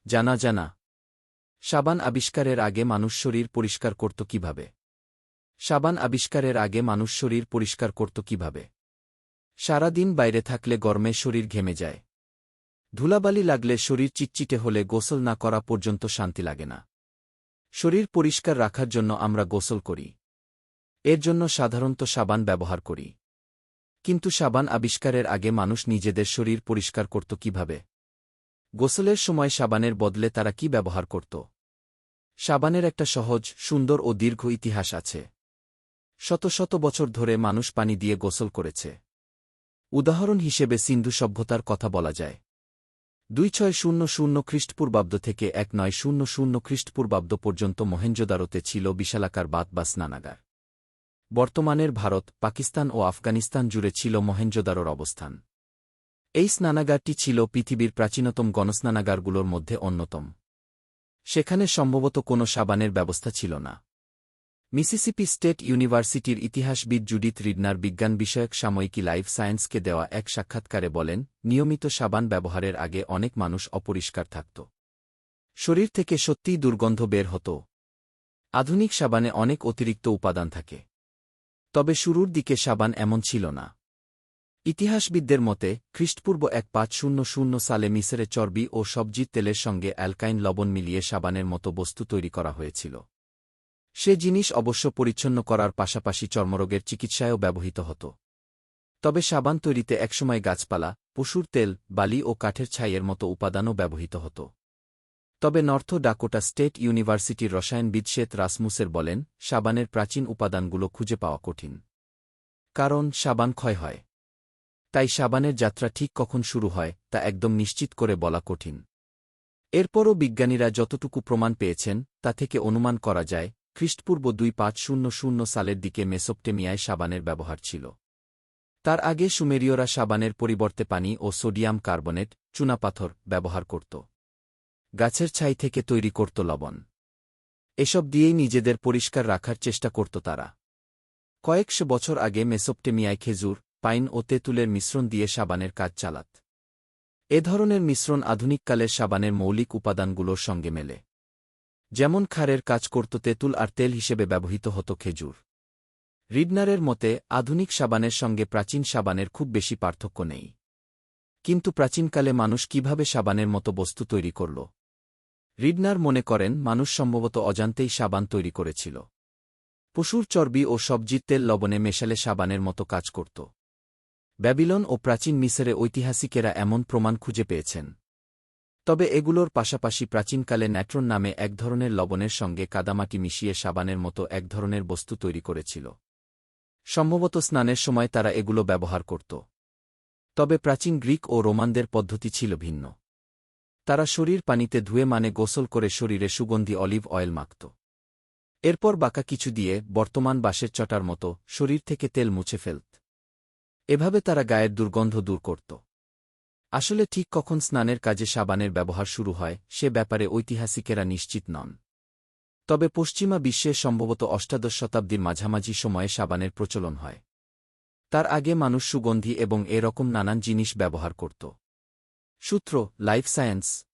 জানা। সাবান আবিষ্কারের আগে মানুষ শরীর পরিষ্কার করত কিভাবে? সাবান আবিষ্কারের আগে মানুষ শরীর পরিষ্কার করত কিভাবে? সারাদিন বাইরে থাকলে গরমে শরীর ঘেমে যায়। ধুলাবালি লাগলে শরীর চিটচিটে হলে গোসল না করা পর্যন্ত শান্তি লাগে না। শরীর পরিষ্কার রাখার জন্য আমরা গোসল করি। এর জন্য সাধারণত সাবান ব্যবহার করি। কিন্তু সাবান আবিষ্কারের আগে মানুষ নিজেদের শরীর পরিষ্কার করত কিভাবে? গোসলের সময় সাবানের বদলে তারা কি ব্যবহার করত? সাবানের একটা সহজ, সুন্দর ও দীর্ঘ ইতিহাস আছে। শত শত বছর ধরে মানুষ পানি দিয়ে গোসল করেছে। উদাহরণ হিসেবে সিন্ধু সভ্যতার কথা বলা যায়। 2600 খ্রিস্টপূর্বাব্দ থেকে 1900 খ্রিস্টপূর্বাব্দ পর্যন্ত মহেঞ্জোদারোতে ছিল বিশালাকার বাঁধ বা স্নানাগার। বর্তমানের ভারত, পাকিস্তান ও আফগানিস্তান জুড়ে ছিল মহেঞ্জোদারোর অবস্থান। এই স্নানাগারটি ছিল পৃথিবীর প্রাচীনতম গণস্নানাগারগুলোর মধ্যে অন্যতম। সেখানে সম্ভবত কোনো সাবানের ব্যবস্থা ছিল না। মিসিসিপি স্টেট ইউনিভার্সিটির ইতিহাসবিদ জুডিথ রিডনার বিজ্ঞান বিষয়ক সাময়িকী লাইফ সায়েন্সকে দেওয়া এক সাক্ষাৎকারে বলেন, নিয়মিত সাবান ব্যবহারের আগে অনেক মানুষ অপরিষ্কার থাকত। শরীর থেকে সত্যিই দুর্গন্ধ বের হতো। আধুনিক সাবানে অনেক অতিরিক্ত উপাদান থাকে। তবে শুরুর দিকে সাবান এমন ছিল না। ইতিহাসবিদদের মতে খ্রিস্টপূর্ব 1500 সালে মিসরে চর্বি ও সবজির তেলের সঙ্গে অ্যালকাইন লবণ মিলিয়ে সাবানের মতো বস্তু তৈরি করা হয়েছিল। সে জিনিস অবশ্য পরিচ্ছন্ন করার পাশাপাশি চর্মরোগের চিকিৎসায়ও ব্যবহৃত হতো। তবে সাবান তৈরিতে একসময় গাছপালা, পশুর তেল, বালি ও কাঠের ছাইয়ের মতো উপাদানও ব্যবহৃত হতো। তবে নর্থ ডাকোটা স্টেট ইউনিভার্সিটির রসায়নবিদ শেত রাসমুসের বলেন, সাবানের প্রাচীন উপাদানগুলো খুঁজে পাওয়া কঠিন। কারণ সাবান ক্ষয় হয়। তাই সাবানের যাত্রা ঠিক কখন শুরু হয় তা একদম নিশ্চিত করে বলা কঠিন। এরপরও বিজ্ঞানীরা যতটুকু প্রমাণ পেয়েছেন তা থেকে অনুমান করা যায়, খ্রিস্টপূর্ব 2500 সালের দিকে মেসোপটেমিয়ায় সাবানের ব্যবহার ছিল। তার আগে সুমেরীয়রা সাবানের পরিবর্তে পানি ও সোডিয়াম কার্বনেট, চুনাপাথর ব্যবহার করত। গাছের ছাই থেকে তৈরি করত লবণ। এসব দিয়েই নিজেদের পরিষ্কার রাখার চেষ্টা করত তারা। কয়েকশো বছর আগে মেসোপটেমিয়ায় খেজুর, পাইন ও তেঁতুলের মিশ্রণ দিয়ে সাবানের কাজ চালাত। এ ধরনের মিশ্রণ আধুনিককালের সাবানের মৌলিক উপাদানগুলোর সঙ্গে মেলে। যেমন ক্ষারের কাজ করত তেঁতুল আর তেল হিসেবে ব্যবহৃত হতো খেজুর। রিডনারের মতে আধুনিক সাবানের সঙ্গে প্রাচীন সাবানের খুব বেশি পার্থক্য নেই। কিন্তু প্রাচীনকালে মানুষ কিভাবে সাবানের মতো বস্তু তৈরি করল? রিডনার মনে করেন মানুষ সম্ভবত অজান্তেই সাবান তৈরি করেছিল। পশুর চর্বি ও সবজির তেল লবণে মেশালে সাবানের মতো কাজ করত। ব্যাবিলন ও প্রাচীন মিসরে ঐতিহাসিকেরা এমন প্রমাণ খুঁজে পেয়েছেন। তবে এগুলোর পাশাপাশি প্রাচীনকালে ন্যাট্রন নামে এক ধরনের লবণের সঙ্গে কাদামাটি মিশিয়ে সাবানের মতো এক ধরনের বস্তু তৈরি করেছিল। সম্ভবত স্নানের সময় তারা এগুলো ব্যবহার করত। তবে প্রাচীন গ্রিক ও রোমানদের পদ্ধতি ছিল ভিন্ন। তারা শরীর পানিতে ধুয়ে গোসল করে শরীরে সুগন্ধি অলিভ অয়েল মাখত। এরপর বাঁকা কিছু দিয়ে, বর্তমান বাঁশের চটার মতো, শরীর থেকে তেল মুছে ফেলত। এভাবে তারা গায়ের দুর্গন্ধ দূর করত। আসলে ঠিক কখন স্নানের কাজে সাবানের ব্যবহার শুরু হয় সে ব্যাপারে ঐতিহাসিকেরা নিশ্চিত নন। তবে পশ্চিমা বিশ্বে সম্ভবত অষ্টাদশ শতাব্দীর মাঝামাঝি সময়ে সাবানের প্রচলন হয়। তার আগে মানুষ সুগন্ধি এবং এরকম নানান জিনিস ব্যবহার করত। সূত্র: লাইফ সায়েন্স।